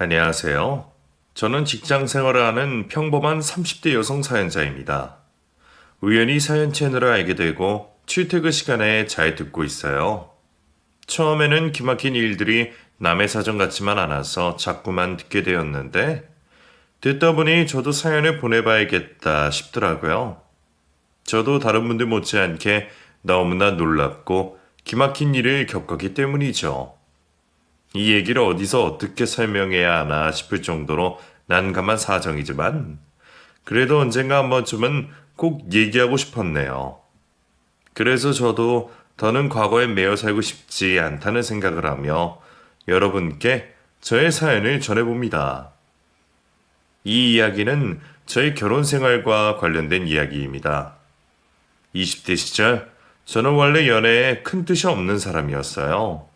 안녕하세요. 저는 직장 생활을 하는 평범한 30대 여성 사연자입니다. 우연히 사연 채널을 알게 되고 출퇴근 시간에 잘 듣고 있어요. 처음에는 기막힌 일들이 남의 사정 같지만 않아서 자꾸만 듣게 되었는데 듣다 보니 저도 사연을 보내봐야겠다 싶더라고요. 저도 다른 분들 못지않게 너무나 놀랍고 기막힌 일을 겪었기 때문이죠. 이 얘기를 어디서 어떻게 설명해야 하나 싶을 정도로 난감한 사정이지만 그래도 언젠가 한 번쯤은 꼭 얘기하고 싶었네요. 그래서 저도 더는 과거에 매여 살고 싶지 않다는 생각을 하며 여러분께 저의 사연을 전해봅니다. 이 이야기는 저의 결혼 생활과 관련된 이야기입니다. 20대 시절 저는 원래 연애에 큰 뜻이 없는 사람이었어요.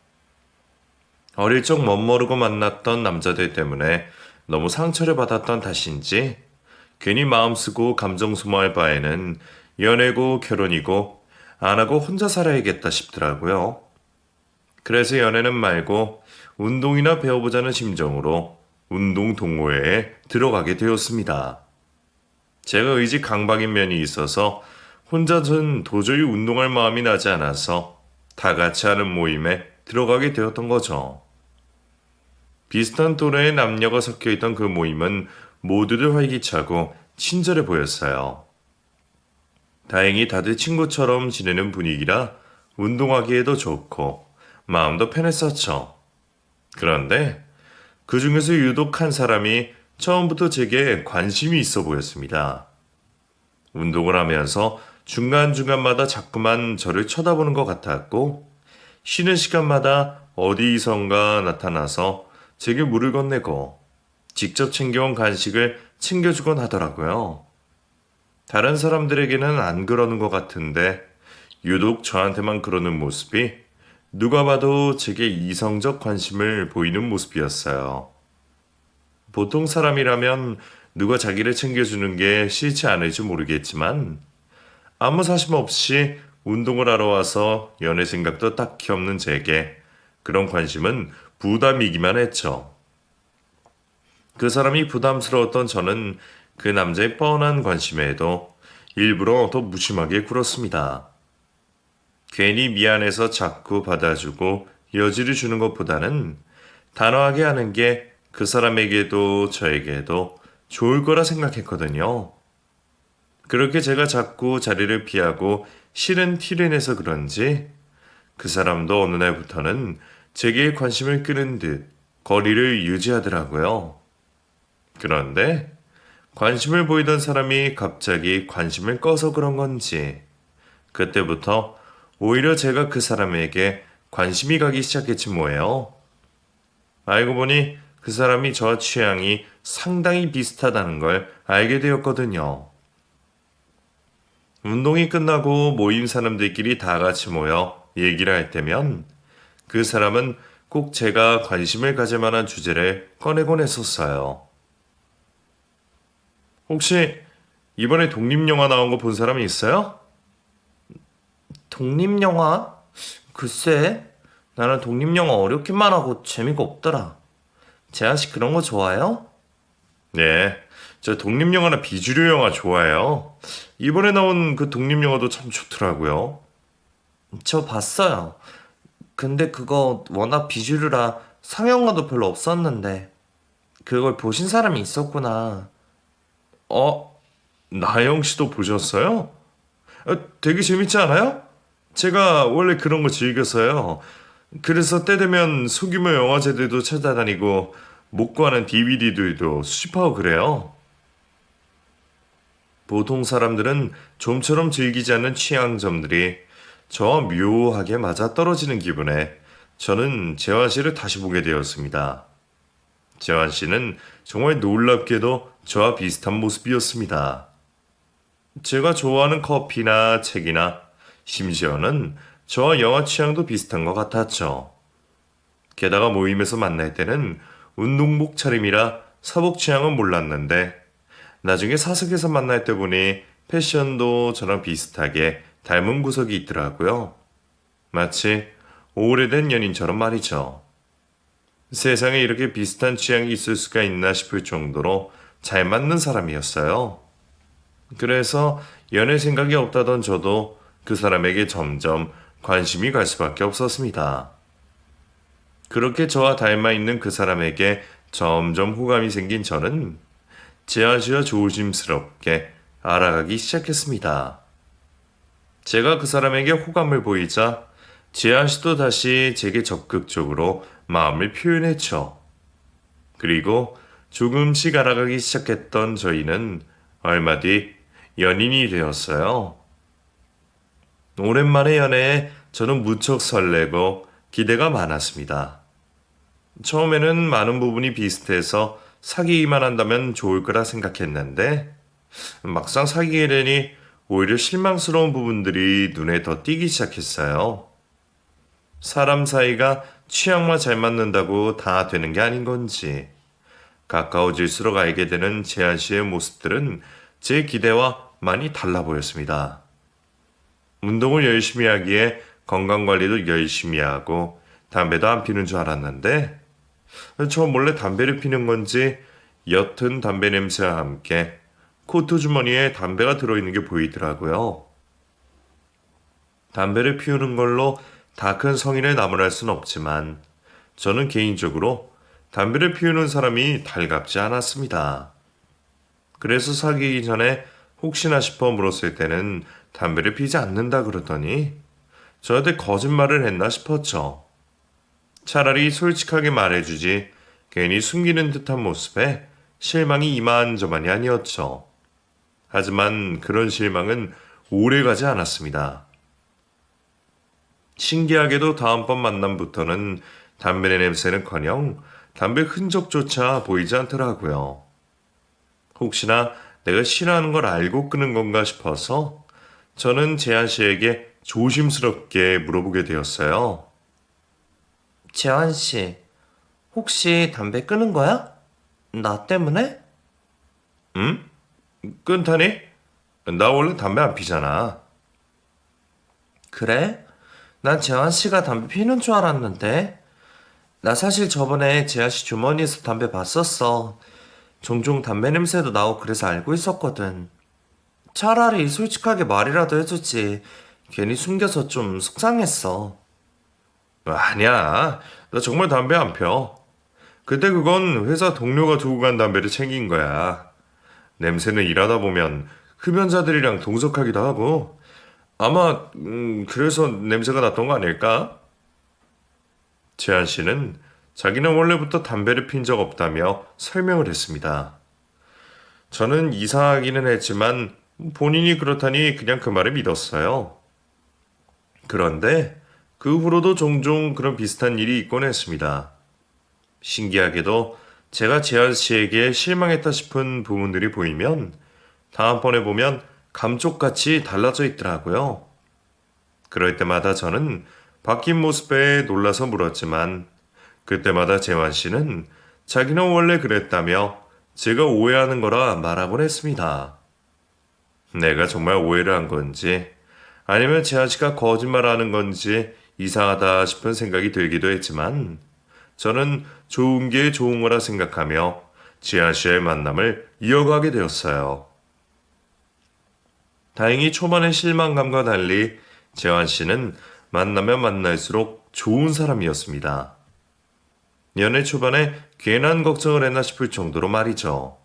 어릴 적 멋모르고 만났던 남자들 때문에 너무 상처를 받았던 탓인지 괜히 마음 쓰고 감정 소모할 바에는 연애고 결혼이고 안 하고 혼자 살아야겠다 싶더라고요. 그래서 연애는 말고 운동이나 배워보자는 심정으로 운동 동호회에 들어가게 되었습니다. 제가 의지 강박인 면이 있어서 혼자는 도저히 운동할 마음이 나지 않아서 다 같이 하는 모임에 들어가게 되었던 거죠. 비슷한 또래의 남녀가 섞여 있던 그 모임은 모두들 활기차고 친절해 보였어요. 다행히 다들 친구처럼 지내는 분위기라 운동하기에도 좋고 마음도 편했었죠. 그런데 그 중에서 유독 한 사람이 처음부터 제게 관심이 있어 보였습니다. 운동을 하면서 중간중간마다 자꾸만 저를 쳐다보는 것 같았고 쉬는 시간마다 어디선가 나타나서 제게 물을 건네고 직접 챙겨온 간식을 챙겨주곤 하더라고요. 다른 사람들에게는 안 그러는 것 같은데 유독 저한테만 그러는 모습이 누가 봐도 제게 이성적 관심을 보이는 모습이었어요. 보통 사람이라면 누가 자기를 챙겨주는 게 싫지 않을지 모르겠지만 아무 사심 없이 운동을 하러 와서 연애 생각도 딱히 없는 제게 그런 관심은 부담이기만 했죠. 그 사람이 부담스러웠던 저는 그 남자의 뻔한 관심에도 일부러 더 무심하게 굴었습니다. 괜히 미안해서 자꾸 받아주고 여지를 주는 것보다는 단호하게 하는 게 그 사람에게도 저에게도 좋을 거라 생각했거든요. 그렇게 제가 자꾸 자리를 피하고 싫은 티를 내서 그런지 그 사람도 어느 날부터는 제게 관심을 끄는 듯 거리를 유지하더라고요. 그런데 관심을 보이던 사람이 갑자기 관심을 꺼서 그런 건지 그때부터 오히려 제가 그 사람에게 관심이 가기 시작했지 뭐예요. 알고 보니 그 사람이 저와 취향이 상당히 비슷하다는 걸 알게 되었거든요. 운동이 끝나고 모임 사람들끼리 다 같이 모여 얘기를 할 때면 그 사람은 꼭 제가 관심을 가질 만한 주제를 꺼내곤 했었어요. 혹시 이번에 독립영화 나온 거 본 사람이 있어요? 독립영화? 글쎄, 나는 독립영화 어렵기만 하고 재미가 없더라. 재한 씨 그런 거 좋아해요? 네, 저 독립영화나 비주류 영화 좋아해요. 이번에 나온 그 독립영화도 참 좋더라고요. 저 봤어요. 근데 그거 워낙 비주류라 상영관도 별로 없었는데 그걸 보신 사람이 있었구나. 어, 나영 씨도 보셨어요? 되게 재밌지 않아요? 제가 원래 그런 거 즐겨서요. 그래서 때 되면 소규모 영화제들도 찾아다니고 못 구하는 DVD들도 수집하고 그래요. 보통 사람들은 좀처럼 즐기지 않는 취향점들이 저와 묘하게 맞아떨어지는 기분에 저는 재환 씨를 다시 보게 되었습니다. 재환 씨는 정말 놀랍게도 저와 비슷한 모습이었습니다. 제가 좋아하는 커피나 책이나 심지어는 저와 영화 취향도 비슷한 것 같았죠. 게다가 모임에서 만날 때는 운동복 차림이라 사복 취향은 몰랐는데 나중에 사석에서 만날 때 보니 패션도 저랑 비슷하게 닮은 구석이 있더라고요. 마치 오래된 연인처럼 말이죠. 세상에 이렇게 비슷한 취향이 있을 수가 있나 싶을 정도로 잘 맞는 사람이었어요. 그래서 연애 생각이 없다던 저도 그 사람에게 점점 관심이 갈 수밖에 없었습니다. 그렇게 저와 닮아 있는 그 사람에게 점점 호감이 생긴 저는 제아씨와 조심스럽게 알아가기 시작했습니다. 제가 그 사람에게 호감을 보이자 제아씨도 다시 제게 적극적으로 마음을 표현했죠. 그리고 조금씩 알아가기 시작했던 저희는 얼마 뒤 연인이 되었어요. 오랜만에 연애에 저는 무척 설레고 기대가 많았습니다. 처음에는 많은 부분이 비슷해서 사귀기만 한다면 좋을 거라 생각했는데 막상 사귀게 되니 오히려 실망스러운 부분들이 눈에 더 띄기 시작했어요. 사람 사이가 취향만 잘 맞는다고 다 되는 게 아닌 건지 가까워질수록 알게 되는 재한 씨의 모습들은 제 기대와 많이 달라 보였습니다. 운동을 열심히 하기에 건강관리도 열심히 하고 담배도 안 피는 줄 알았는데 저 몰래 담배를 피는 건지 옅은 담배 냄새와 함께 코트 주머니에 담배가 들어있는 게 보이더라고요. 담배를 피우는 걸로 다 큰 성인을 나무랄 순 없지만 저는 개인적으로 담배를 피우는 사람이 달갑지 않았습니다. 그래서 사귀기 전에 혹시나 싶어 물었을 때는 담배를 피지 않는다 그러더니 저한테 거짓말을 했나 싶었죠. 차라리 솔직하게 말해주지 괜히 숨기는 듯한 모습에 실망이 이만저만이 아니었죠. 하지만 그런 실망은 오래가지 않았습니다. 신기하게도 다음번 만남부터는 담배 냄새는커녕 담배 흔적조차 보이지 않더라고요. 혹시나 내가 싫어하는 걸 알고 끊은 건가 싶어서 저는 재한 씨에게 조심스럽게 물어보게 되었어요. 재환 씨, 혹시 담배 끊은 거야? 나 때문에? 응? 끊다니? 나 원래 담배 안 피잖아. 그래? 난 재환 씨가 담배 피는 줄 알았는데. 나 사실 저번에 재환 씨 주머니에서 담배 봤었어. 종종 담배 냄새도 나고 그래서 알고 있었거든. 차라리 솔직하게 말이라도 해주지. 괜히 숨겨서 좀 속상했어. 아니야. 나 정말 담배 안 펴. 그때 그건 회사 동료가 두고 간 담배를 챙긴 거야. 냄새는 일하다 보면 흡연자들이랑 동석하기도 하고 아마 그래서 냄새가 났던 거 아닐까? 재한 씨는 자기는 원래부터 담배를 핀 적 없다며 설명을 했습니다. 저는 이상하기는 했지만 본인이 그렇다니 그냥 그 말을 믿었어요. 그런데 그 후로도 종종 그런 비슷한 일이 있곤 했습니다. 신기하게도 제가 재한 씨에게 실망했다 싶은 부분들이 보이면 다음번에 보면 감쪽같이 달라져 있더라고요. 그럴 때마다 저는 바뀐 모습에 놀라서 물었지만 그때마다 재환 씨는 자기는 원래 그랬다며 제가 오해하는 거라 말하곤 했습니다. 내가 정말 오해를 한 건지 아니면 재환 씨가 거짓말하는 건지 이상하다 싶은 생각이 들기도 했지만 저는 좋은 게 좋은 거라 생각하며 재환 씨의 만남을 이어가게 되었어요. 다행히 초반의 실망감과 달리 재환 씨는 만나면 만날수록 좋은 사람이었습니다. 연애 초반에 괜한 걱정을 했나 싶을 정도로 말이죠.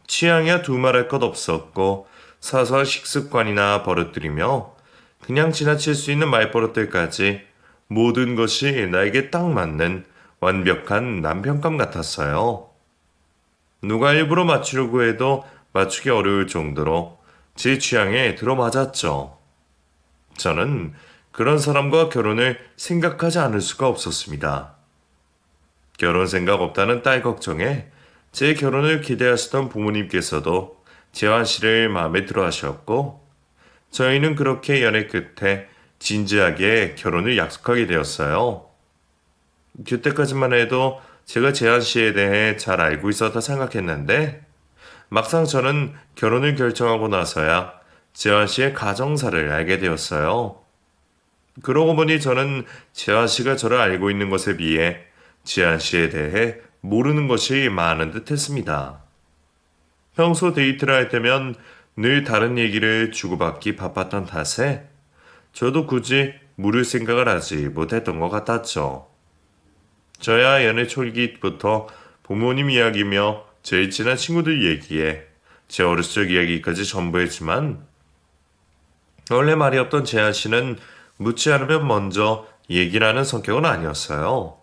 취향이야 두말할 것 없었고 사소한 식습관이나 버릇들이며 그냥 지나칠 수 있는 말버릇들까지 모든 것이 나에게 딱 맞는 완벽한 남편감 같았어요. 누가 일부러 맞추려고 해도 맞추기 어려울 정도로 제 취향에 들어맞았죠. 저는 그런 사람과 결혼을 생각하지 않을 수가 없었습니다. 결혼 생각 없다는 딸 걱정에 제 결혼을 기대하시던 부모님께서도 재환 씨를 마음에 들어 하셨고 저희는 그렇게 연애 끝에 진지하게 결혼을 약속하게 되었어요. 그때까지만 해도 제가 재환 씨에 대해 잘 알고 있었다 생각했는데 막상 저는 결혼을 결정하고 나서야 재환 씨의 가정사를 알게 되었어요. 그러고 보니 저는 재환 씨가 저를 알고 있는 것에 비해 지한 씨에 대해 모르는 것이 많은 듯 했습니다. 평소 데이트를 할 때면 늘 다른 얘기를 주고받기 바빴던 탓에 저도 굳이 물을 생각을 하지 못했던 것 같았죠. 저야 연애 초기부터 부모님 이야기며 제일 친한 친구들 얘기에 제 어렸을 적 이야기까지 전부 했지만 원래 말이 없던 재한 씨는 묻지 않으면 먼저 얘기를 하는 성격은 아니었어요.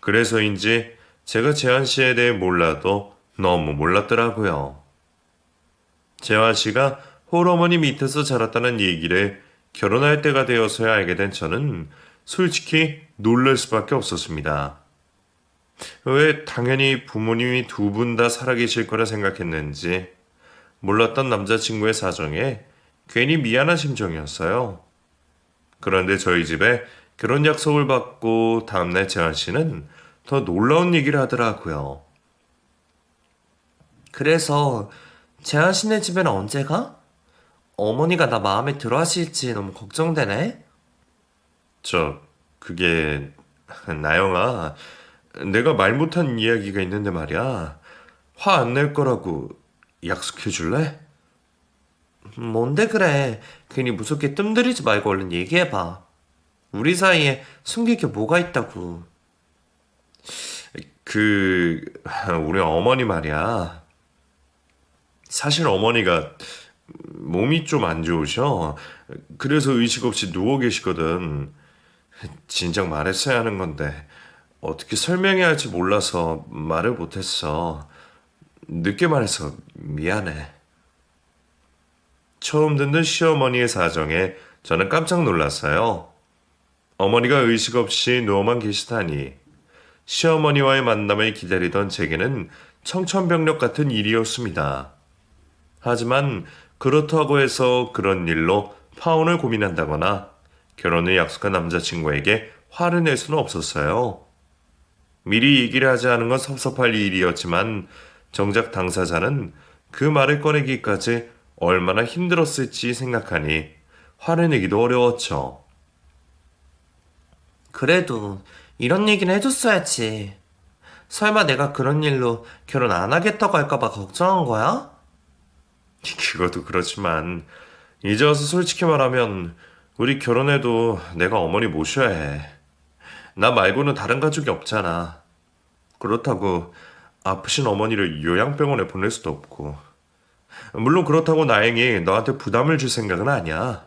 그래서인지 제가 재한 씨에 대해 몰라도 너무 몰랐더라고요. 재환 씨가 홀어머니 밑에서 자랐다는 얘기를 결혼할 때가 되어서야 알게 된 저는 솔직히 놀랄 수밖에 없었습니다. 왜 당연히 부모님이 두 분 다 살아계실 거라 생각했는지 몰랐던 남자친구의 사정에 괜히 미안한 심정이었어요. 그런데 저희 집에 결혼 약속을 받고 다음날 재환 씨는 더 놀라운 얘기를 하더라고요. 그래서 재한 씨네 집에는 언제 가? 어머니가 나 마음에 들어 하실지 너무 걱정되네. 그게 나영아, 내가 말 못한 이야기가 있는데 말이야. 화 안 낼 거라고 약속해 줄래? 뭔데 그래. 괜히 무섭게 뜸들이지 말고 얼른 얘기해봐. 우리 사이에 숨길 게 뭐가 있다고. 그 우리 어머니 말이야. 사실 어머니가 몸이 좀 안 좋으셔. 그래서 의식 없이 누워 계시거든. 진작 말했어야 하는 건데 어떻게 설명해야 할지 몰라서 말을 못했어. 늦게 말해서 미안해. 처음 듣는 시어머니의 사정에 저는 깜짝 놀랐어요. 어머니가 의식 없이 누워만 계시다니. 시어머니와의 만남을 기다리던 제게는 청천벽력 같은 일이었습니다. 하지만 그렇다고 해서 그런 일로 파혼을 고민한다거나 결혼을 약속한 남자친구에게 화를 낼 수는 없었어요. 미리 얘기를 하지 않은 건 섭섭할 일이었지만 정작 당사자는 그 말을 꺼내기까지 얼마나 힘들었을지 생각하니 화를 내기도 어려웠죠. 그래도 이런 얘기는 해줬어야지. 설마 내가 그런 일로 결혼 안 하겠다고 할까봐 걱정한 거야? 그것도 그렇지만 이제 와서 솔직히 말하면 우리 결혼해도 내가 어머니 모셔야 해. 나 말고는 다른 가족이 없잖아. 그렇다고 아프신 어머니를 요양병원에 보낼 수도 없고. 물론 그렇다고 나행이 너한테 부담을 줄 생각은 아니야.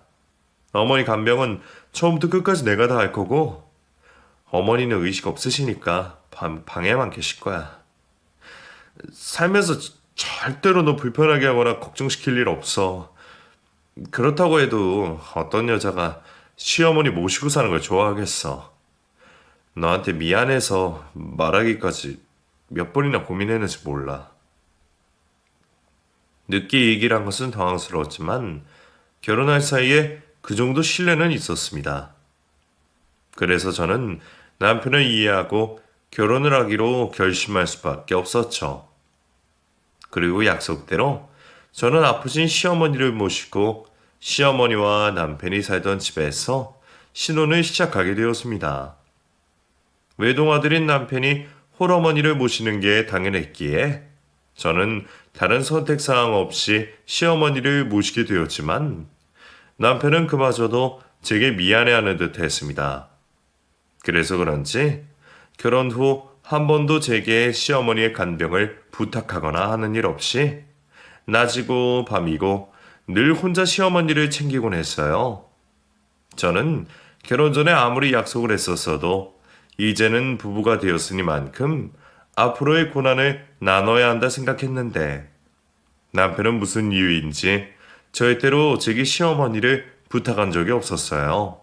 어머니 간병은 처음부터 끝까지 내가 다 할 거고 어머니는 의식 없으시니까 방에만 계실 거야. 살면서 절대로 너 불편하게 하거나 걱정시킬 일 없어. 그렇다고 해도 어떤 여자가 시어머니 모시고 사는 걸 좋아하겠어. 너한테 미안해서 말하기까지 몇 번이나 고민했는지 몰라. 늦게 얘기를 한 것은 당황스러웠지만 결혼할 사이에 그 정도 신뢰는 있었습니다. 그래서 저는 남편을 이해하고 결혼을 하기로 결심할 수밖에 없었죠. 그리고 약속대로 저는 아프신 시어머니를 모시고 시어머니와 남편이 살던 집에서 신혼을 시작하게 되었습니다. 외동아들인 남편이 홀어머니를 모시는 게 당연했기에 저는 다른 선택사항 없이 시어머니를 모시게 되었지만 남편은 그마저도 제게 미안해하는 듯 했습니다. 그래서 그런지 결혼 후 한 번도 제게 시어머니의 간병을 부탁하거나 하는 일 없이 낮이고 밤이고 늘 혼자 시어머니를 챙기곤 했어요. 저는 결혼 전에 아무리 약속을 했었어도 이제는 부부가 되었으니만큼 앞으로의 고난을 나눠야 한다 생각했는데 남편은 무슨 이유인지 절대로 제게 시어머니를 부탁한 적이 없었어요.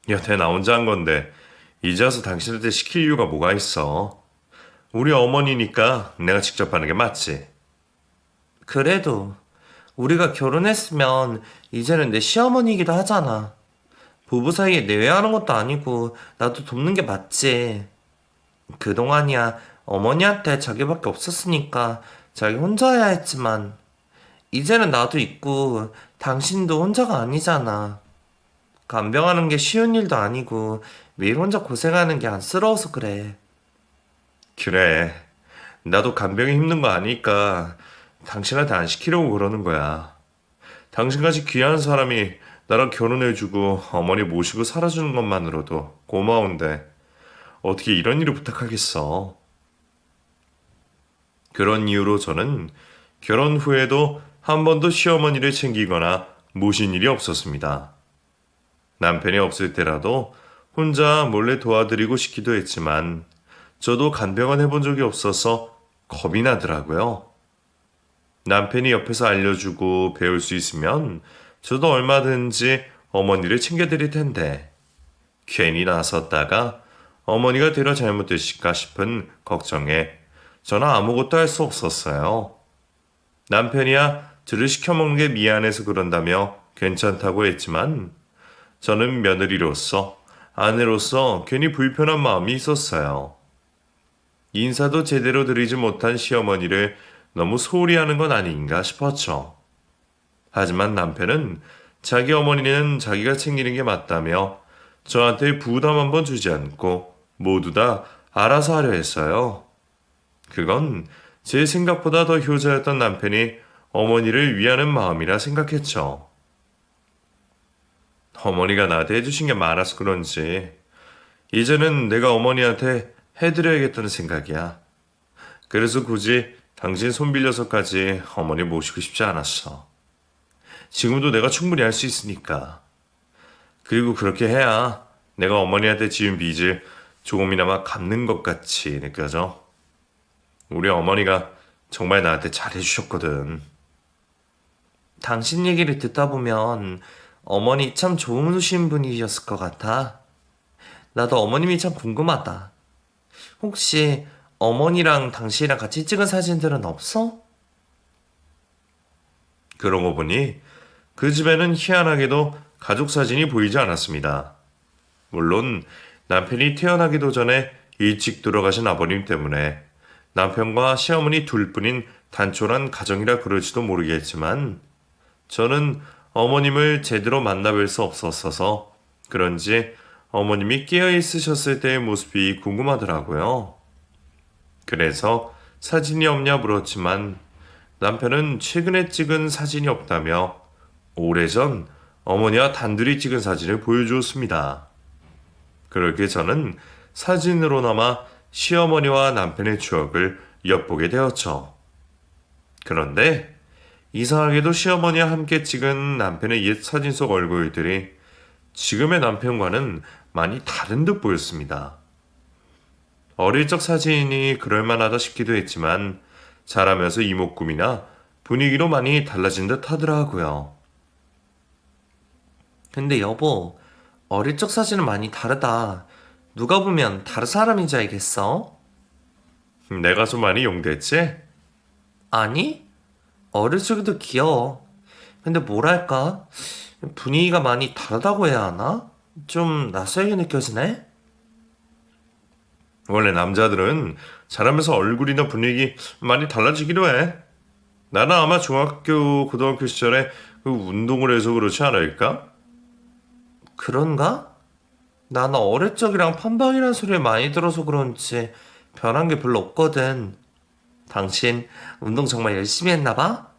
여태 나 혼자 한 건데 이제 와서 당신한테 시킬 이유가 뭐가 있어. 우리 어머니니까 내가 직접 하는 게 맞지. 그래도 우리가 결혼했으면 이제는 내 시어머니이기도 하잖아. 부부 사이에 내외하는 것도 아니고 나도 돕는 게 맞지. 그동안이야 어머니한테 자기밖에 없었으니까 자기 혼자 해야 했지만 이제는 나도 있고 당신도 혼자가 아니잖아. 간병하는 게 쉬운 일도 아니고 매일 혼자 고생하는 게 안쓰러워서 그래. 그래. 나도 간병이 힘든 거 아니까 당신한테 안 시키려고 그러는 거야. 당신같이 귀한 사람이 나랑 결혼해주고 어머니 모시고 살아주는 것만으로도 고마운데 어떻게 이런 일을 부탁하겠어. 그런 이유로 저는 결혼 후에도 한 번도 시어머니를 챙기거나 모신 일이 없었습니다. 남편이 없을 때라도 혼자 몰래 도와드리고 싶기도 했지만 저도 간병은 해본 적이 없어서 겁이 나더라고요. 남편이 옆에서 알려주고 배울 수 있으면 저도 얼마든지 어머니를 챙겨드릴 텐데 괜히 나섰다가 어머니가 되려 잘못되실까 싶은 걱정에 저는 아무것도 할 수 없었어요. 남편이야 저를 시켜먹는 게 미안해서 그런다며 괜찮다고 했지만 저는 며느리로서 아내로서 괜히 불편한 마음이 있었어요. 인사도 제대로 드리지 못한 시어머니를 너무 소홀히 하는 건 아닌가 싶었죠. 하지만 남편은 자기 어머니는 자기가 챙기는 게 맞다며 저한테 부담 한 번 주지 않고 모두 다 알아서 하려 했어요. 그건 제 생각보다 더 효자였던 남편이 어머니를 위하는 마음이라 생각했죠. 어머니가 나한테 해주신 게 많아서 그런지 이제는 내가 어머니한테 해드려야겠다는 생각이야. 그래서 굳이 당신 손 빌려서까지 어머니 모시고 싶지 않았어. 지금도 내가 충분히 할 수 있으니까. 그리고 그렇게 해야 내가 어머니한테 지은 빚을 조금이나마 갚는 것 같이 느껴져. 우리 어머니가 정말 나한테 잘해주셨거든. 당신 얘기를 듣다 보면 어머니 참 좋으신 분이셨을 것 같아. 나도 어머님이 참 궁금하다. 혹시 어머니랑 당신이랑 같이 찍은 사진들은 없어? 그러고 보니 그 집에는 희한하게도 가족 사진이 보이지 않았습니다. 물론 남편이 태어나기도 전에 일찍 돌아가신 아버님 때문에 남편과 시어머니 둘뿐인 단촐한 가정이라 그럴지도 모르겠지만 저는 어머님을 제대로 만나뵐 수 없었어서 그런지 어머님이 깨어 있으셨을 때의 모습이 궁금하더라고요. 그래서 사진이 없냐 물었지만 남편은 최근에 찍은 사진이 없다며 오래전 어머니와 단둘이 찍은 사진을 보여주었습니다. 그렇게 저는 사진으로나마 시어머니와 남편의 추억을 엿보게 되었죠. 그런데 이상하게도 시어머니와 함께 찍은 남편의 옛 사진 속 얼굴들이 지금의 남편과는 많이 다른 듯 보였습니다. 어릴 적 사진이 그럴만하다 싶기도 했지만 자라면서 이목구비나 분위기로 많이 달라진 듯 하더라고요. 근데 여보, 어릴 적 사진은 많이 다르다. 누가 보면 다른 사람인지 알겠어? 내가 좀 많이 용됐지? 아니? 어릴 적에도 귀여워. 근데 뭐랄까? 분위기가 많이 다르다고 해야 하나? 좀 낯설게 느껴지네? 원래 남자들은 자라면서 얼굴이나 분위기 많이 달라지기도 해. 나는 아마 중학교, 고등학교 시절에 그 운동을 해서 그렇지 않을까? 그런가? 나는 어릴 적이랑 판박이란 소리를 많이 들어서 그런지 변한 게 별로 없거든. 당신 운동 정말 열심히 했나 봐?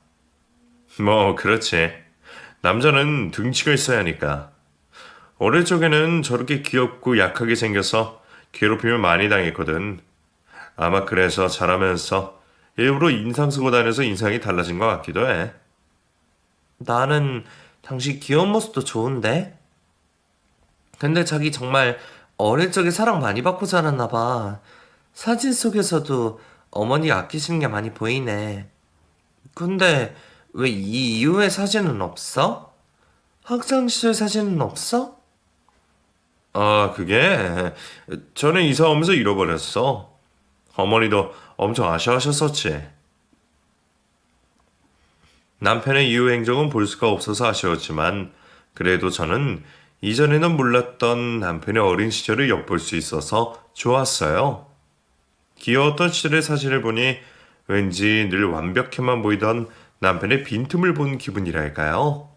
뭐, 그렇지. 남자는 등치가 있어야 하니까. 어릴 적에는 저렇게 귀엽고 약하게 생겨서 괴롭힘을 많이 당했거든. 아마 그래서 자라면서 일부러 인상 쓰고 다녀서 인상이 달라진 것 같기도 해. 나는 당신 귀여운 모습도 좋은데? 근데 자기 정말 어릴 적에 사랑 많이 받고 자랐나 봐. 사진 속에서도 어머니 아끼시는 게 많이 보이네. 근데 왜 이 이후의 사진은 없어? 학창시절 사진은 없어? 아, 그게 전에 이사 오면서 잃어버렸어. 어머니도 엄청 아쉬워하셨었지. 남편의 이후 행적은 볼 수가 없어서 아쉬웠지만 그래도 저는 이전에는 몰랐던 남편의 어린 시절을 엿볼 수 있어서 좋았어요. 귀여웠던 시절의 사진을 보니 왠지 늘 완벽해만 보이던 남편의 빈틈을 본 기분이랄까요?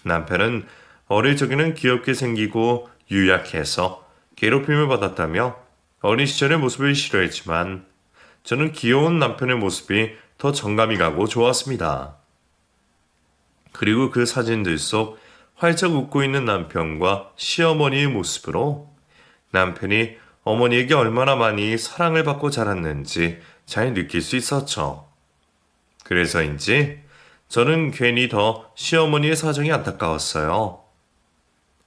남편은 어릴 적에는 귀엽게 생기고 유약해서 괴롭힘을 받았다며 어린 시절의 모습을 싫어했지만 저는 귀여운 남편의 모습이 더 정감이 가고 좋았습니다. 그리고 그 사진들 속 활짝 웃고 있는 남편과 시어머니의 모습으로 남편이 어머니에게 얼마나 많이 사랑을 받고 자랐는지 잘 느낄 수 있었죠. 그래서인지 저는 괜히 더 시어머니의 사정이 안타까웠어요.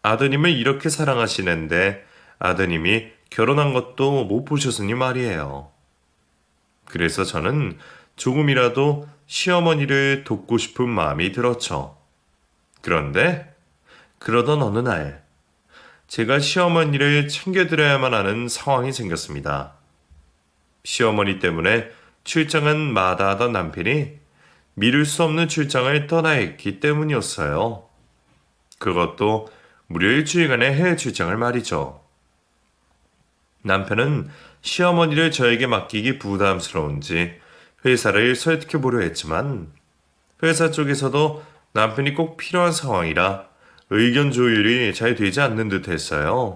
아드님을 이렇게 사랑하시는데 아드님이 결혼한 것도 못 보셨으니 말이에요. 그래서 저는 조금이라도 시어머니를 돕고 싶은 마음이 들었죠. 그런데 그러던 어느 날 제가 시어머니를 챙겨드려야만 하는 상황이 생겼습니다. 시어머니 때문에 출장은 마다하던 남편이 미룰 수 없는 출장을 떠나야 했기 때문이었어요. 그것도 무려 일주일간의 해외 출장을 말이죠. 남편은 시어머니를 저에게 맡기기 부담스러운지 회사를 설득해보려 했지만 회사 쪽에서도 남편이 꼭 필요한 상황이라 의견 조율이 잘 되지 않는 듯 했어요.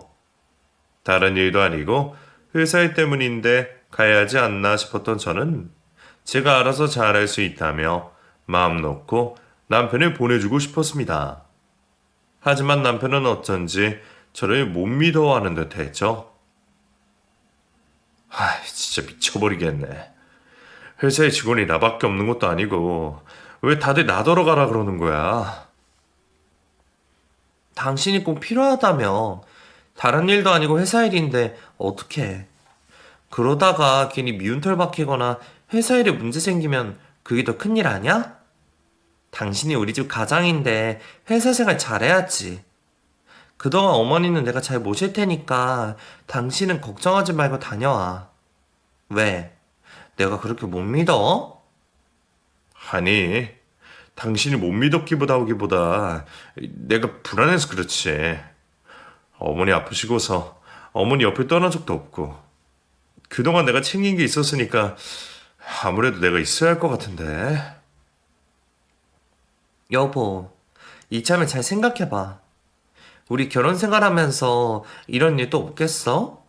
다른 일도 아니고 회사 일 때문인데 가야 하지 않나 싶었던 저는 제가 알아서 잘할 수 있다며 마음 놓고 남편을 보내주고 싶었습니다. 하지만 남편은 어쩐지 저를 못 믿어하는 듯 했죠. 진짜 미쳐버리겠네. 회사에 직원이 나밖에 없는 것도 아니고 왜 다들 나더러 가라 그러는 거야? 당신이 꼭 필요하다며. 다른 일도 아니고 회사 일인데 어떡해. 그러다가 괜히 미운 털 박히거나 회사 일에 문제 생기면 그게 더 큰일 아니야? 당신이 우리 집 가장인데 회사 생활 잘해야지. 그동안 어머니는 내가 잘 모실 테니까 당신은 걱정하지 말고 다녀와. 왜? 내가 그렇게 못 믿어? 아니, 당신이 못 믿었기보다 내가 불안해서 그렇지. 어머니 아프시고서 어머니 옆에 떠난 적도 없고 그동안 내가 챙긴 게 있었으니까 아무래도 내가 있어야 할 것 같은데. 여보, 이참에 잘 생각해봐. 우리 결혼 생활하면서 이런 일 또 없겠어?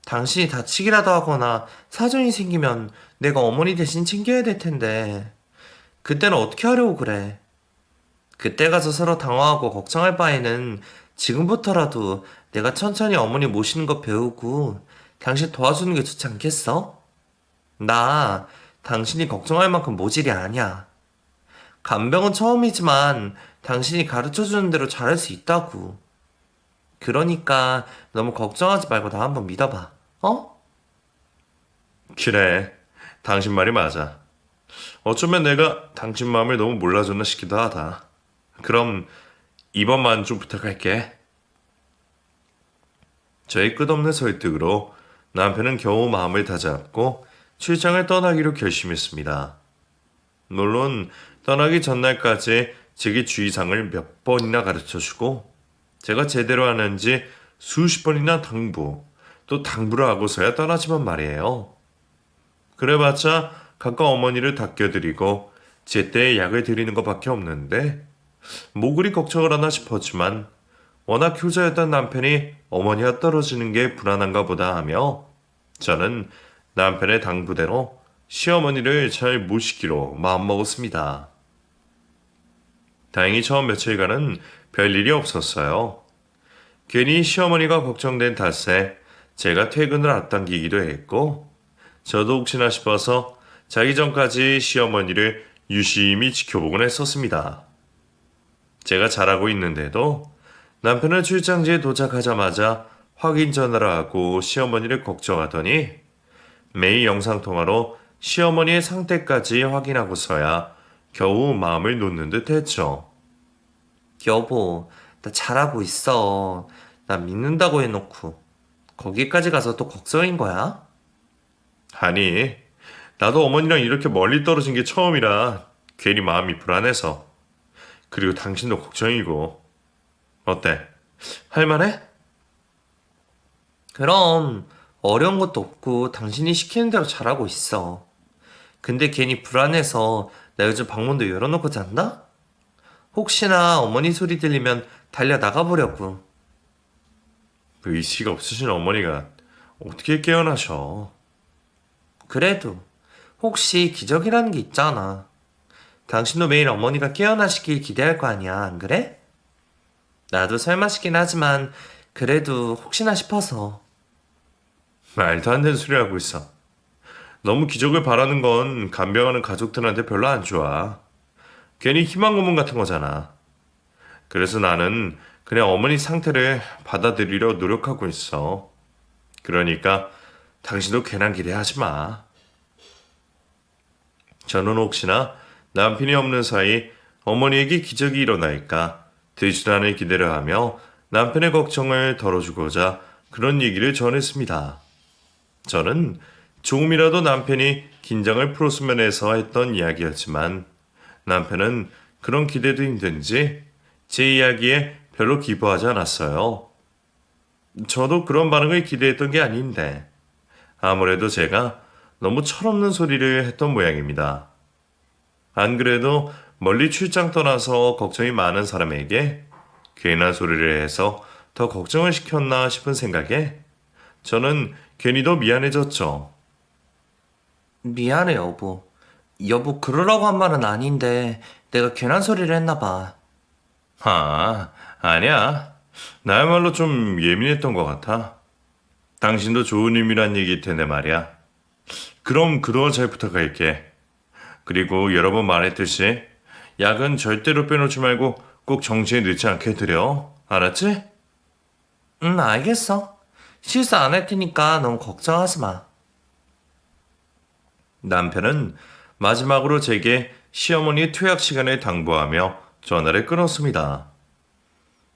당신이 다치기라도 하거나 사정이 생기면 내가 어머니 대신 챙겨야 될 텐데 그때는 어떻게 하려고 그래? 그때 가서 서로 당황하고 걱정할 바에는 지금부터라도 내가 천천히 어머니 모시는 거 배우고 당신 도와주는 게 좋지 않겠어? 나 당신이 걱정할 만큼 모질이 아니야. 간병은 처음이지만 당신이 가르쳐주는 대로 잘할 수 있다고. 그러니까 너무 걱정하지 말고 나 한번 믿어봐. 어? 그래, 당신 말이 맞아. 어쩌면 내가 당신 마음을 너무 몰라줬나 싶기도 하다. 그럼 이번만 좀 부탁할게. 저의 끝없는 설득으로 남편은 겨우 마음을 다잡고 출장을 떠나기로 결심했습니다. 물론 떠나기 전날까지 제게 주의사항을 몇 번이나 가르쳐주고 제가 제대로 하는지 수십 번이나 또 당부를 하고서야 떠나지만 말이에요. 그래봤자 각각 어머니를 닦여드리고 제때에 약을 드리는 것밖에 없는데 뭐 그리 걱정을 하나 싶었지만 워낙 효자였던 남편이 어머니와 떨어지는 게 불안한가 보다 하며 저는 남편의 당부대로 시어머니를 잘 모시기로 마음먹었습니다. 다행히 처음 며칠간은 별일이 없었어요. 괜히 시어머니가 걱정된 탓에 제가 퇴근을 앞당기기도 했고 저도 혹시나 싶어서 자기 전까지 시어머니를 유심히 지켜보곤 했었습니다. 제가 잘하고 있는데도 남편은 출장지에 도착하자마자 확인 전화를 하고 시어머니를 걱정하더니 매일 영상통화로 시어머니의 상태까지 확인하고서야 겨우 마음을 놓는 듯 했죠. 여보, 나 잘하고 있어. 나 믿는다고 해놓고 거기까지 가서 또 걱정인 거야? 아니, 나도 어머니랑 이렇게 멀리 떨어진 게 처음이라 괜히 마음이 불안해서. 그리고 당신도 걱정이고. 어때? 할만해? 그럼 어려운 것도 없고 당신이 시키는 대로 잘하고 있어. 근데 괜히 불안해서 나 요즘 방문도 열어놓고 잔다? 혹시나 어머니 소리 들리면 달려 나가보려고. 의식 없으신 어머니가 어떻게 깨어나셔? 그래도 혹시 기적이라는 게 있잖아. 당신도 매일 어머니가 깨어나시길 기대할 거 아니야, 안 그래? 나도 설마 싶긴 하지만 그래도 혹시나 싶어서. 말도 안 되는 소리 하고 있어. 너무 기적을 바라는 건 간병하는 가족들한테 별로 안 좋아. 괜히 희망 고문 같은 거잖아. 그래서 나는 그냥 어머니 상태를 받아들이려 노력하고 있어. 그러니까 당신도 괜한 기대하지 마. 저는 혹시나 남편이 없는 사이 어머니에게 기적이 일어날까 들추다는 기대를 하며 남편의 걱정을 덜어주고자 그런 얘기를 전했습니다. 저는 조금이라도 남편이 긴장을 풀었으면 해서 했던 이야기였지만 남편은 그런 기대도 힘든지 제 이야기에 별로 기뻐하지 않았어요. 저도 그런 반응을 기대했던 게 아닌데 아무래도 제가 너무 철없는 소리를 했던 모양입니다. 안 그래도 멀리 출장 떠나서 걱정이 많은 사람에게 괜한 소리를 해서 더 걱정을 시켰나 싶은 생각에 저는 괜히 더 미안해졌죠. 미안해, 여보. 여보, 그러라고 한 말은 아닌데 내가 괜한 소리를 했나 봐. 아니야. 나야말로 좀 예민했던 것 같아. 당신도 좋은 의미란 얘기일 텐데 말이야. 그럼 그동안 잘 부탁할게. 그리고 여러 번 말했듯이 약은 절대로 빼놓지 말고 꼭 정시에 넣지 않게 해드려. 알았지? 응, 알겠어. 실수 안 할 테니까 너무 걱정하지 마. 남편은 마지막으로 제게 시어머니의 투약 시간을 당부하며 전화를 끊었습니다.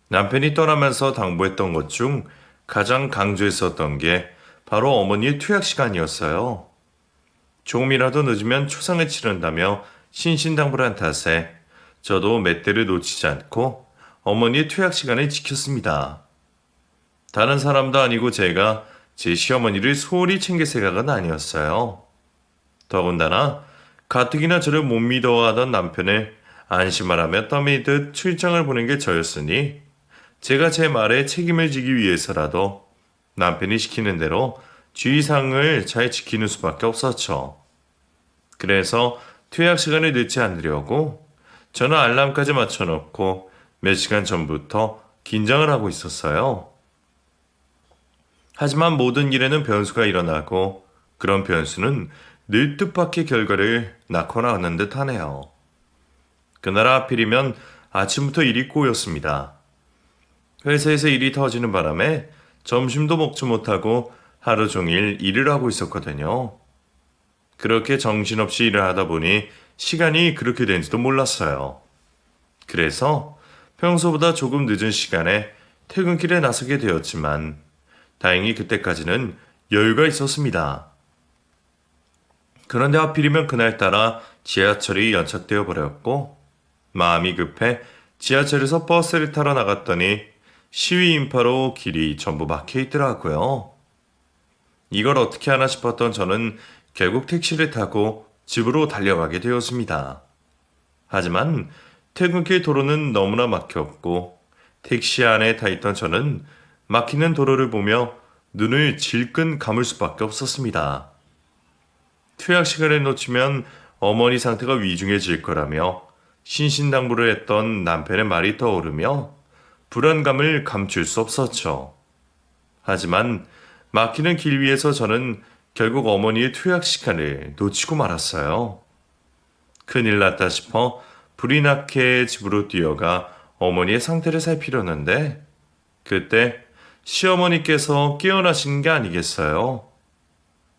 남편이 떠나면서 당부했던 것 중 가장 강조했었던 게 바로 어머니의 투약 시간이었어요. 조금이라도 늦으면 초상을 치른다며 신신당부란 탓에 저도 맷대를 놓치지 않고 어머니의 투약 시간을 지켰습니다. 다른 사람도 아니고 제가 제 시어머니를 소홀히 챙길 생각은 아니었어요. 더군다나 가뜩이나 저를 못 믿어하던 남편을 안심하라며 떠미듯 출장을 보낸 게 저였으니 제가 제 말에 책임을 지기 위해서라도 남편이 시키는 대로 주의사항을 잘 지키는 수밖에 없었죠. 그래서 투약 시간을 늦지 않으려고 저는 알람까지 맞춰놓고 몇 시간 전부터 긴장을 하고 있었어요. 하지만 모든 일에는 변수가 일어나고 그런 변수는 늘 뜻밖의 결과를 낳거나 하는 듯 하네요. 그날 하필이면 아침부터 일이 꼬였습니다. 회사에서 일이 터지는 바람에 점심도 먹지 못하고 하루 종일 일을 하고 있었거든요. 그렇게 정신없이 일을 하다 보니 시간이 그렇게 된지도 몰랐어요. 그래서 평소보다 조금 늦은 시간에 퇴근길에 나서게 되었지만 다행히 그때까지는 여유가 있었습니다. 그런데 하필이면 그날따라 지하철이 연착되어 버렸고 마음이 급해 지하철에서 버스를 타러 나갔더니 시위 인파로 길이 전부 막혀 있더라고요. 이걸 어떻게 하나 싶었던 저는 결국 택시를 타고 집으로 달려가게 되었습니다. 하지만 퇴근길 도로는 너무나 막혔고 택시 안에 타 있던 저는 막히는 도로를 보며 눈을 질끈 감을 수밖에 없었습니다. 투약 시간을 놓치면 어머니 상태가 위중해질 거라며 신신당부를 했던 남편의 말이 떠오르며 불안감을 감출 수 없었죠. 하지만 막히는 길 위에서 저는 결국 어머니의 투약 시간을 놓치고 말았어요. 큰일 났다 싶어 불이 나게 집으로 뛰어가 어머니의 상태를 살피려는데 그때 시어머니께서 깨어나신 게 아니겠어요.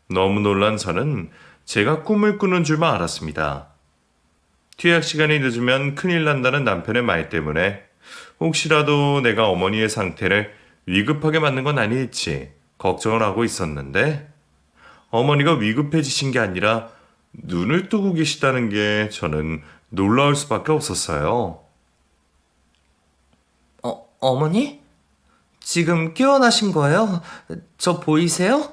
너무 놀란 저는 제가 꿈을 꾸는 줄만 알았습니다. 투약 시간이 늦으면 큰일 난다는 남편의 말 때문에 혹시라도 내가 어머니의 상태를 위급하게 만든 건 아닐지 걱정을 하고 있었는데 어머니가 위급해지신 게 아니라 눈을 뜨고 계시다는 게 저는 놀라울 수밖에 없었어요. 어머니? 지금 깨어나신 거예요? 저 보이세요?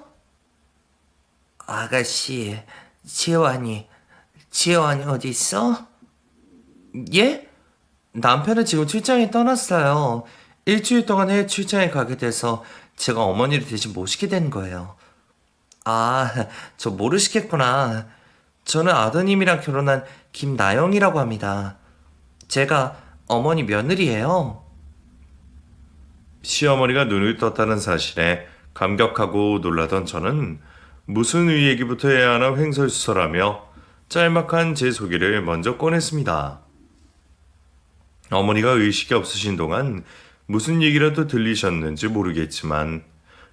아가씨, 지혜환이 어디 있어? 예? 남편은 지금 출장에 떠났어요. 일주일 동안 해외 출장에 가게 돼서 제가 어머니를 대신 모시게 된 거예요. 아, 저 모르시겠구나. 저는 아드님이랑 결혼한 김나영이라고 합니다. 제가 어머니 며느리예요. 시어머니가 눈을 떴다는 사실에 감격하고 놀라던 저는 무슨 얘기부터 해야 하나 횡설수설하며 짤막한 제 소개를 먼저 꺼냈습니다. 어머니가 의식이 없으신 동안 무슨 얘기라도 들리셨는지 모르겠지만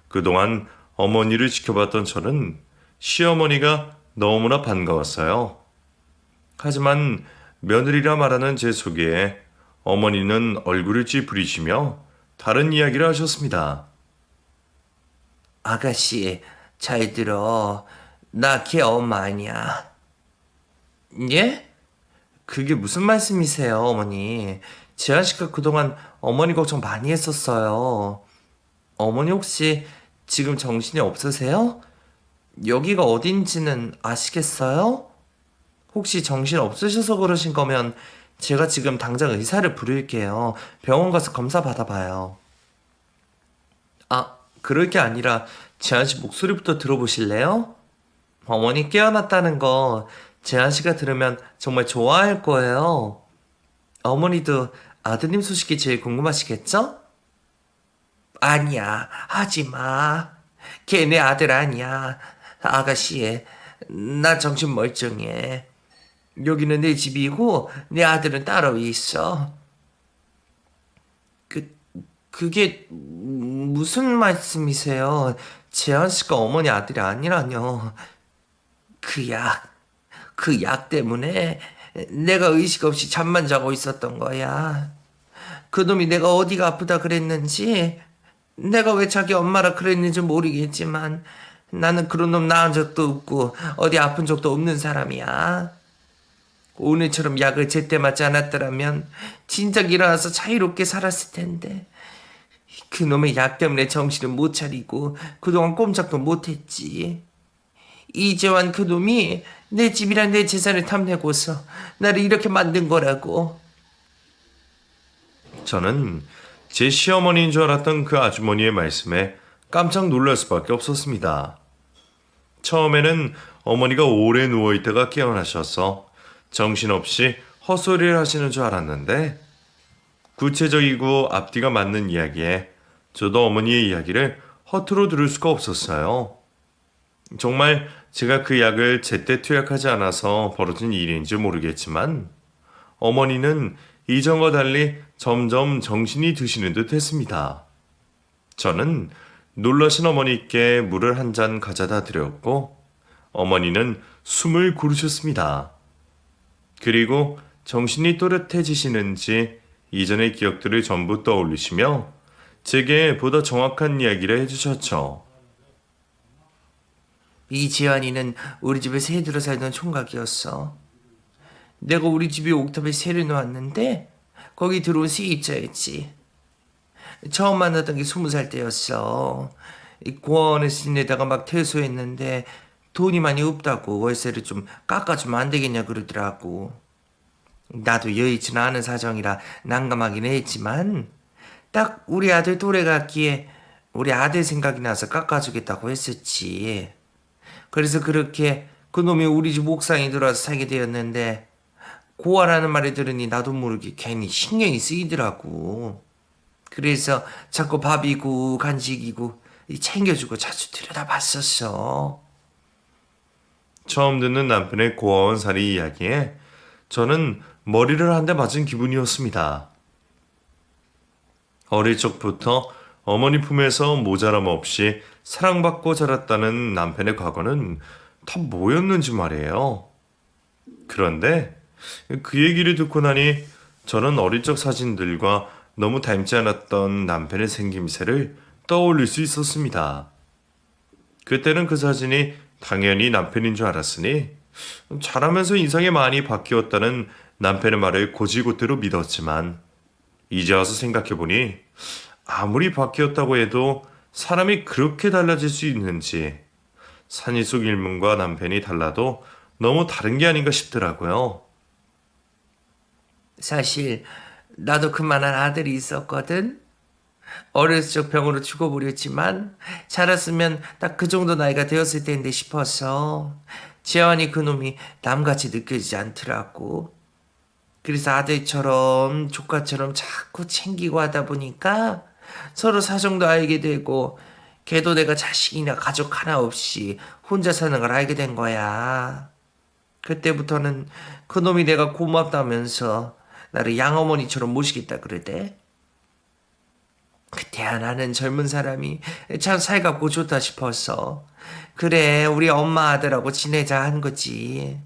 그동안 어머니를 지켜봤던 저는 시어머니가 너무나 반가웠어요. 하지만 며느리라 말하는 제 소개에 어머니는 얼굴을 찌푸리시며 다른 이야기를 하셨습니다. 아가씨, 잘 들어. 나 걔 엄마 아니야. 예? 그게 무슨 말씀이세요, 어머니? 지한 씨가 그동안 어머니 걱정 많이 했었어요. 어머니 혹시 지금 정신이 없으세요? 여기가 어딘지는 아시겠어요? 혹시 정신 없으셔서 그러신 거면 제가 지금 당장 의사를 부를게요. 병원 가서 검사 받아봐요. 아, 그럴 게 아니라 재한 씨 목소리부터 들어보실래요? 어머니 깨어났다는 거 재한 씨가 들으면 정말 좋아할 거예요. 어머니도 아드님 소식이 제일 궁금하시겠죠? 아니야, 하지 마. 걔 내 아들 아니야. 아가씨, 나 정신 멀쩡해. 여기는 내 집이고 내 아들은 따로 있어. 그게 무슨 말씀이세요? 재한 씨가 어머니 아들이 아니라뇨. 그 약 때문에 내가 의식 없이 잠만 자고 있었던 거야. 그놈이 내가 어디가 아프다 그랬는지, 내가 왜 자기 엄마라 그랬는지 모르겠지만 나는 그런 놈 낳은 적도 없고 어디 아픈 적도 없는 사람이야. 오늘처럼 약을 제때 맞지 않았더라면 진작 일어나서 자유롭게 살았을 텐데 그놈의 약 때문에 정신을 못 차리고 그동안 꼼짝도 못했지. 이재환 그놈이 내 집이랑 내 재산을 탐내고서 나를 이렇게 만든 거라고. 저는 제 시어머니인 줄 알았던 그 아주머니의 말씀에 깜짝 놀랄 수밖에 없었습니다. 처음에는 어머니가 오래 누워있다가 깨어나셔서 정신없이 헛소리를 하시는 줄 알았는데 구체적이고 앞뒤가 맞는 이야기에 저도 어머니의 이야기를 허투루 들을 수가 없었어요. 정말 제가 그 약을 제때 투약하지 않아서 벌어진 일인지 모르겠지만 어머니는 이전과 달리 점점 정신이 드시는 듯 했습니다. 저는 놀라신 어머니께 물을 한 잔 가져다 드렸고 어머니는 숨을 고르셨습니다. 그리고 정신이 또렷해지시는지 이전의 기억들을 전부 떠올리시며 제게 보다 정확한 이야기를 해주셨죠. 이지환이는 우리 집에 새 들어 살던 총각이었어. 내가 우리 집에 옥탑에 새를 놓았는데 거기 들어온 세입자였지. 처음 만났던 게 20살 때였어. 이 고아원에 지내다가 막 퇴소했는데 돈이 많이 없다고 월세를 좀 깎아주면 안 되겠냐 그러더라고. 나도 여의치는 않은 사정이라 난감하긴 했지만 딱 우리 아들 또래 같기에 우리 아들 생각이 나서 깎아주겠다고 했었지. 그래서 그렇게 그놈이 우리 집 옥상에 들어와서 살게 되었는데 고아라는 말을 들으니 나도 모르게 괜히 신경이 쓰이더라고. 그래서 자꾸 밥이고 간식이고 챙겨주고 자주 들여다봤었어. 처음 듣는 남편의 고아원 살이 이야기에 저는 머리를 한 대 맞은 기분이었습니다. 어릴 적부터 어머니 품에서 모자람 없이 사랑받고 자랐다는 남편의 과거는 다 뭐였는지 말이에요. 그런데 그 얘기를 듣고 나니 저는 어릴 적 사진들과 너무 닮지 않았던 남편의 생김새를 떠올릴 수 있었습니다. 그때는 그 사진이 당연히 남편인 줄 알았으니 자라면서 인상이 많이 바뀌었다는 남편의 말을 곧이곧대로 믿었지만 이제 와서 생각해보니 아무리 바뀌었다고 해도 사람이 그렇게 달라질 수 있는지 산이속 일문과 남편이 달라도 너무 다른 게 아닌가 싶더라고요. 사실 나도 그만한 아들이 있었거든. 어렸을 적 병으로 죽어버렸지만 자랐으면 딱 그 정도 나이가 되었을 텐데 싶어서 재환이 그놈이 남같이 느껴지지 않더라고. 그래서 아들처럼 조카처럼 자꾸 챙기고 하다 보니까 서로 사정도 알게 되고 걔도 내가 자식이나 가족 하나 없이 혼자 사는 걸 알게 된 거야. 그때부터는 그놈이 내가 고맙다면서 나를 양어머니처럼 모시겠다 그러대. 그때야 나는 젊은 사람이 참 살갑고 좋다 싶었어. 그래, 우리 엄마 아들하고 지내자 한 거지.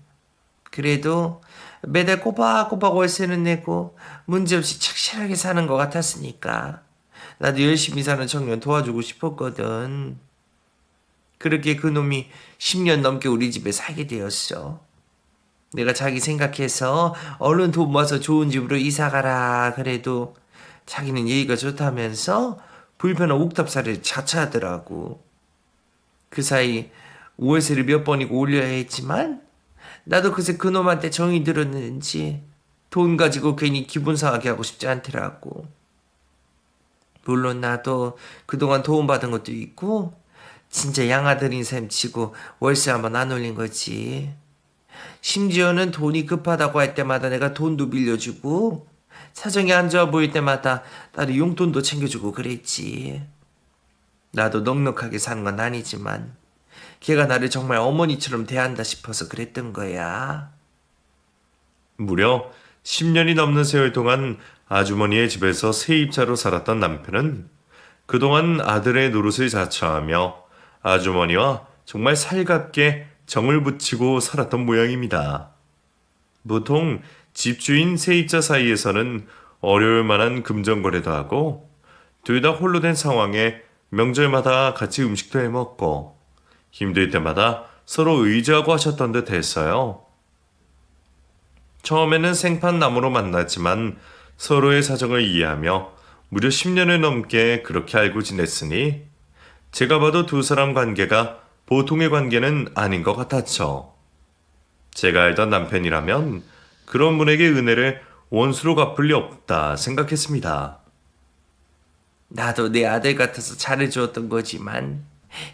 그래도 매달 꼬박꼬박 월세는 내고 문제없이 착실하게 사는 것 같았으니까 나도 열심히 사는 청년 도와주고 싶었거든. 그렇게 그놈이 10년 넘게 우리 집에 살게 되었어. 내가 자기 생각해서 얼른 돈 모아서 좋은 집으로 이사 가라 그래도 자기는 예의가 좋다면서 불편한 옥탑살이를 자처하더라고. 그 사이 월세를 몇 번이고 올려야 했지만 나도 그새 그놈한테 정이 들었는지 돈 가지고 괜히 기분 상하게 하고 싶지 않더라고. 물론 나도 그동안 도움받은 것도 있고 진짜 양아들인 셈 치고 월세 한번 안 올린 거지. 심지어는 돈이 급하다고 할 때마다 내가 돈도 빌려주고 사정이 안 좋아 보일 때마다 나를 용돈도 챙겨주고 그랬지. 나도 넉넉하게 사는 건 아니지만 걔가 나를 정말 어머니처럼 대한다 싶어서 그랬던 거야. 무려 10년이 넘는 세월 동안 아주머니의 집에서 세입자로 살았던 남편은 그동안 아들의 노릇을 자처하며 아주머니와 정말 살갑게 정을 붙이고 살았던 모양입니다. 보통 집주인 세입자 사이에서는 어려울 만한 금전거래도 하고 둘 다 홀로 된 상황에 명절마다 같이 음식도 해먹고 힘들 때마다 서로 의지하고 하셨던 듯 했어요. 처음에는 생판나무로 만났지만 서로의 사정을 이해하며 무려 10년을 넘게 그렇게 알고 지냈으니 제가 봐도 두 사람 관계가 보통의 관계는 아닌 것 같았죠. 제가 알던 남편이라면 그런 분에게 은혜를 원수로 갚을 리 없다 생각했습니다. 나도 내 아들 같아서 잘해주었던 거지만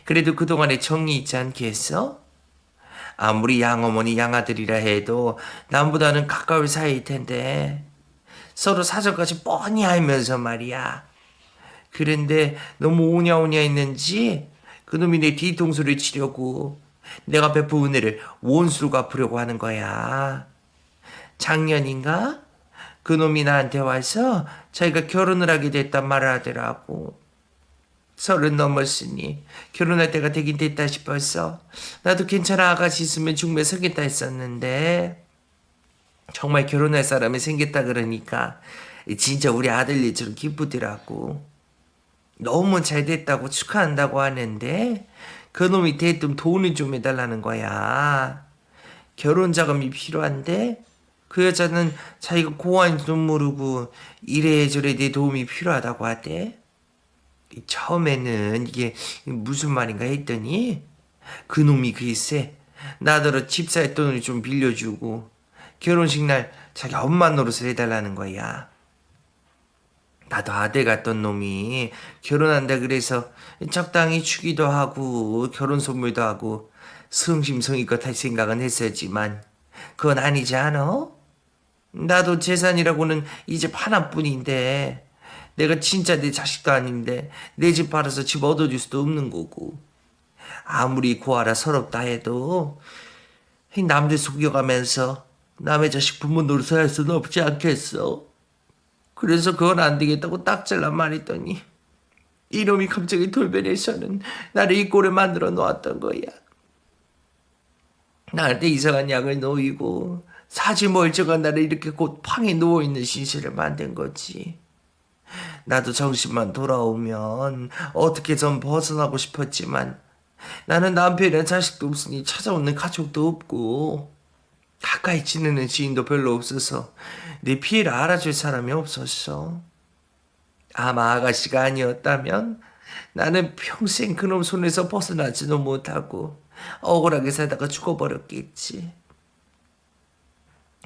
그래도 그동안에 정이 있지 않겠어? 아무리 양어머니 양아들이라 해도 남보다는 가까울 사이일 텐데 서로 사정까지 뻔히 알면서 말이야. 그런데 너무 오냐오냐 했는지 그놈이 내 뒤통수를 치려고 내가 베푼 은혜를 원수로 갚으려고 하는 거야. 작년인가? 그놈이 나한테 와서 자기가 결혼을 하게 됐단 말을 하더라고. 30 넘었으니 결혼할 때가 되긴 됐다 싶어서 나도 괜찮아 아가씨 있으면 중매 서겠다 했었는데 정말 결혼할 사람이 생겼다 그러니까 진짜 우리 아들 일처럼 기쁘더라고. 너무 잘 됐다고 축하한다고 하는데 그놈이 대뜸 돈을 좀 해달라는 거야. 결혼 자금이 필요한데 그 여자는 자기가 고아인 줄 모르고 이래저래 내 도움이 필요하다고 하대. 처음에는 이게 무슨 말인가 했더니 그놈이 글쎄 나더러 집사의 돈을 좀 빌려주고 결혼식 날 자기 엄마 노릇을 해달라는 거야. 나도 아들 같던 놈이 결혼한다 그래서 적당히 주기도 하고 결혼 선물도 하고 성심성의껏 할 생각은 했었지만 그건 아니지 않아? 나도 재산이라고는 이 집 하나뿐인데 내가 진짜 내 자식도 아닌데 내 집 팔아서 집 얻어줄 수도 없는 거고 아무리 고아라 서럽다 해도 남들 속여가면서 남의 자식 부모 노릇을 할 수는 없지 않겠어? 그래서 그건 안 되겠다고 딱 잘라 말했더니 이놈이 갑자기 돌변해서는 나를 이 꼴에 만들어 놓았던 거야. 나한테 이상한 약을 놓이고 사지 멀쩡한 나를 이렇게 곧 방에 누워있는 신세를 만든 거지. 나도 정신만 돌아오면 어떻게 좀 벗어나고 싶었지만 나는 남편이랑 자식도 없으니 찾아오는 가족도 없고 가까이 지내는 지인도 별로 없어서 내 피해를 알아줄 사람이 없었어. 아마 아가씨가 아니었다면 나는 평생 그놈 손에서 벗어나지도 못하고 억울하게 살다가 죽어버렸겠지.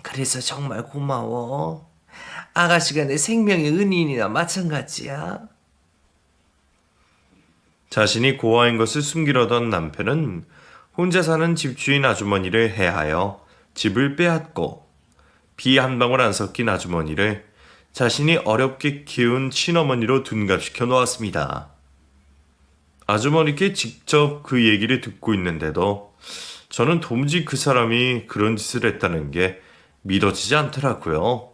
그래서 정말 고마워. 아가씨가 내 생명의 은인이나 마찬가지야. 자신이 고아인 것을 숨기려던 남편은 혼자 사는 집주인 아주머니를 해하여 집을 빼앗고 비 한 방울 안 섞인 아주머니를 자신이 어렵게 키운 친어머니로 둔갑시켜 놓았습니다. 아주머니께 직접 그 얘기를 듣고 있는데도 저는 도무지 그 사람이 그런 짓을 했다는 게 믿어지지 않더라고요.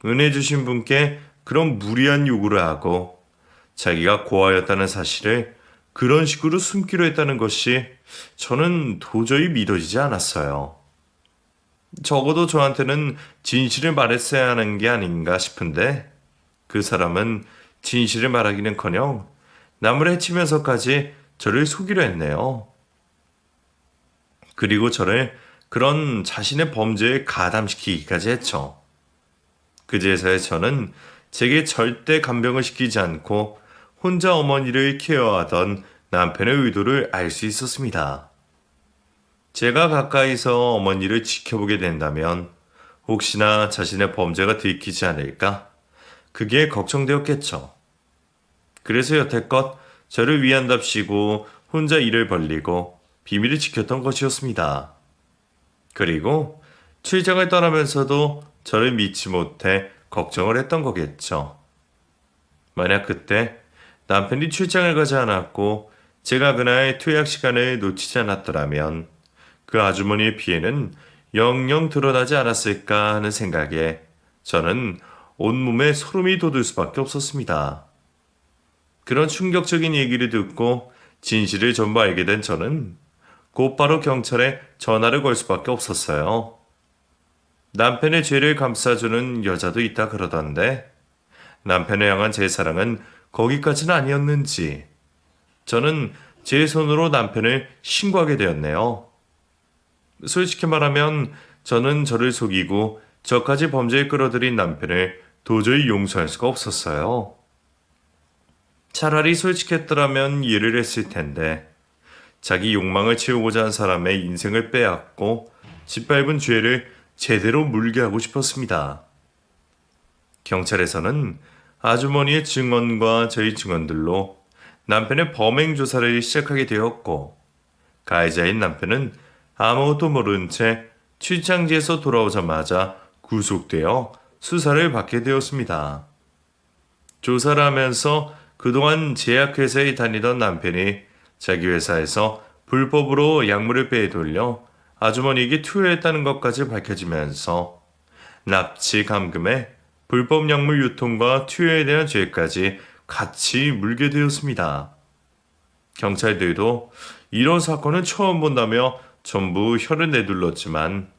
은혜 주신 분께 그런 무리한 요구를 하고 자기가 고아였다는 사실을 그런 식으로 숨기려 했다는 것이 저는 도저히 믿어지지 않았어요. 적어도 저한테는 진실을 말했어야 하는 게 아닌가 싶은데 그 사람은 진실을 말하기는커녕 남을 해치면서까지 저를 속이려 했네요. 그리고 저를 그런 자신의 범죄에 가담시키기까지 했죠. 그제서야 저는 제게 절대 간병을 시키지 않고 혼자 어머니를 케어하던 남편의 의도를 알 수 있었습니다. 제가 가까이서 어머니를 지켜보게 된다면 혹시나 자신의 범죄가 들키지 않을까? 그게 걱정되었겠죠. 그래서 여태껏 저를 위한답시고 혼자 일을 벌리고 비밀을 지켰던 것이었습니다. 그리고 출장을 떠나면서도 저를 믿지 못해 걱정을 했던 거겠죠. 만약 그때 남편이 출장을 가지 않았고 제가 그날 투약 시간을 놓치지 않았더라면 그 아주머니의 피해는 영영 드러나지 않았을까 하는 생각에 저는 온몸에 소름이 돋을 수밖에 없었습니다. 그런 충격적인 얘기를 듣고 진실을 전부 알게 된 저는 곧바로 경찰에 전화를 걸 수밖에 없었어요. 남편의 죄를 감싸주는 여자도 있다 그러던데 남편을 향한 제 사랑은 거기까지는 아니었는지 저는 제 손으로 남편을 신고하게 되었네요. 솔직히 말하면 저는 저를 속이고 저까지 범죄에 끌어들인 남편을 도저히 용서할 수가 없었어요. 차라리 솔직했더라면 이해를 했을 텐데 자기 욕망을 채우고자 한 사람의 인생을 빼앗고 짓밟은 죄를 제대로 물게 하고 싶었습니다. 경찰에서는 아주머니의 증언과 저희 증언들로 남편의 범행 조사를 시작하게 되었고 가해자인 남편은 아무것도 모른 채 출장지에서 돌아오자마자 구속되어 수사를 받게 되었습니다. 조사를 하면서 그동안 제약회사에 다니던 남편이 자기 회사에서 불법으로 약물을 빼돌려 아주머니에게 투여했다는 것까지 밝혀지면서 납치 감금에 불법 약물 유통과 투여에 대한 죄까지 같이 물게 되었습니다. 경찰들도 이런 사건은 처음 본다며 전부 혀를 내둘렀지만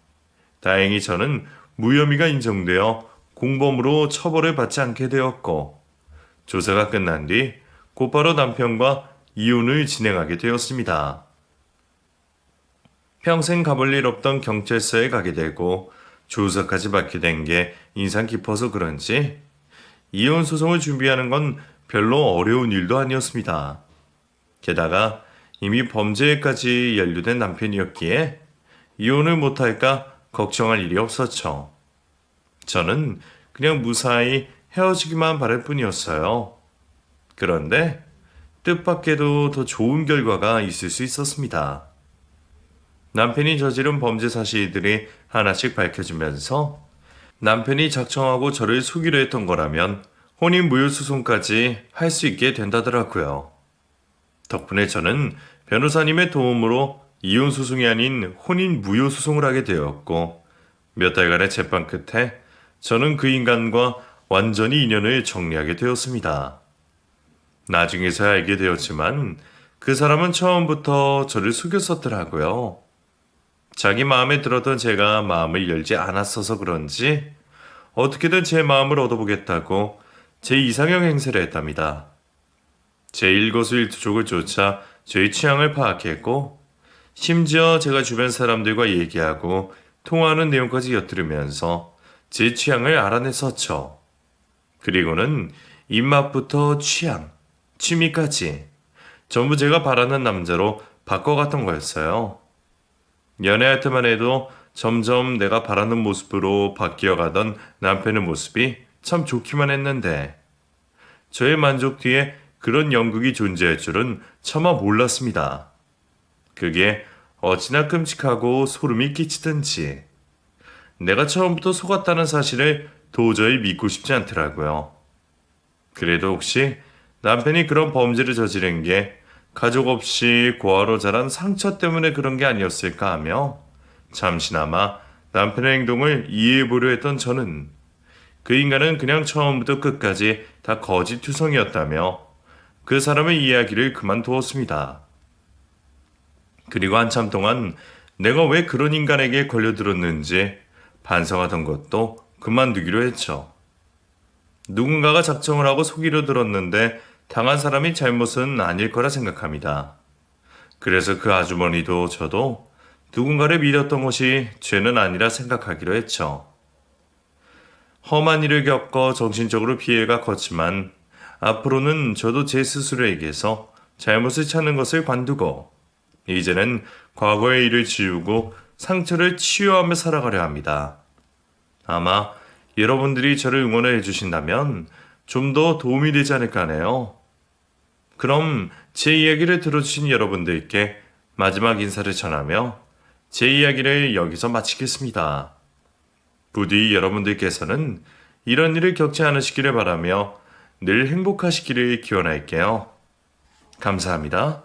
다행히 저는 무혐의가 인정되어 공범으로 처벌을 받지 않게 되었고 조사가 끝난 뒤 곧바로 남편과 이혼을 진행하게 되었습니다. 평생 가볼 일 없던 경찰서에 가게 되고 조사까지 받게 된 게 인상 깊어서 그런지 이혼 소송을 준비하는 건 별로 어려운 일도 아니었습니다. 게다가 이미 범죄에까지 연루된 남편이었기에 이혼을 못할까 걱정할 일이 없었죠. 저는 그냥 무사히 헤어지기만 바랄 뿐이었어요. 그런데 뜻밖에도 더 좋은 결과가 있을 수 있었습니다. 남편이 저지른 범죄 사실들이 하나씩 밝혀지면서 남편이 작정하고 저를 속이려 했던 거라면 혼인 무효 소송까지 할 수 있게 된다더라고요. 덕분에 저는 변호사님의 도움으로 이혼 소송이 아닌 혼인 무효 소송을 하게 되었고 몇 달간의 재판 끝에 저는 그 인간과 완전히 인연을 정리하게 되었습니다. 나중에서야 알게 되었지만 그 사람은 처음부터 저를 속였었더라고요. 자기 마음에 들었던 제가 마음을 열지 않았어서 그런지 어떻게든 제 마음을 얻어보겠다고 제 이상형 행세를 했답니다. 제 일거수일투족을 쫓아 저의 취향을 파악했고 심지어 제가 주변 사람들과 얘기하고 통화하는 내용까지 엿들으면서 제 취향을 알아냈었죠. 그리고는 입맛부터 취향, 취미까지 전부 제가 바라는 남자로 바꿔갔던 거였어요. 연애할 때만 해도 점점 내가 바라는 모습으로 바뀌어가던 남편의 모습이 참 좋기만 했는데 저의 만족 뒤에 그런 연극이 존재할 줄은 차마 몰랐습니다. 그게 어찌나 끔찍하고 소름이 끼치든지 내가 처음부터 속았다는 사실을 도저히 믿고 싶지 않더라고요. 그래도 혹시 남편이 그런 범죄를 저지른 게 가족 없이 고아로 자란 상처 때문에 그런 게 아니었을까 하며 잠시나마 남편의 행동을 이해해보려 했던 저는 그 인간은 그냥 처음부터 끝까지 다 거짓투성이었다며 그 사람의 이야기를 그만두었습니다. 그리고 한참 동안 내가 왜 그런 인간에게 걸려들었는지 반성하던 것도 그만두기로 했죠. 누군가가 작정을 하고 속이려 들었는데 당한 사람이 잘못은 아닐 거라 생각합니다. 그래서 그 아주머니도 저도 누군가를 믿었던 것이 죄는 아니라 생각하기로 했죠. 험한 일을 겪어 정신적으로 피해가 컸지만 앞으로는 저도 제 스스로에게서 잘못을 찾는 것을 관두고 이제는 과거의 일을 지우고 상처를 치유하며 살아가려 합니다. 아마 여러분들이 저를 응원해 주신다면 좀 더 도움이 되지 않을까 하네요. 그럼 제 이야기를 들어주신 여러분들께 마지막 인사를 전하며 제 이야기를 여기서 마치겠습니다. 부디 여러분들께서는 이런 일을 겪지 않으시기를 바라며 늘 행복하시기를 기원할게요. 감사합니다.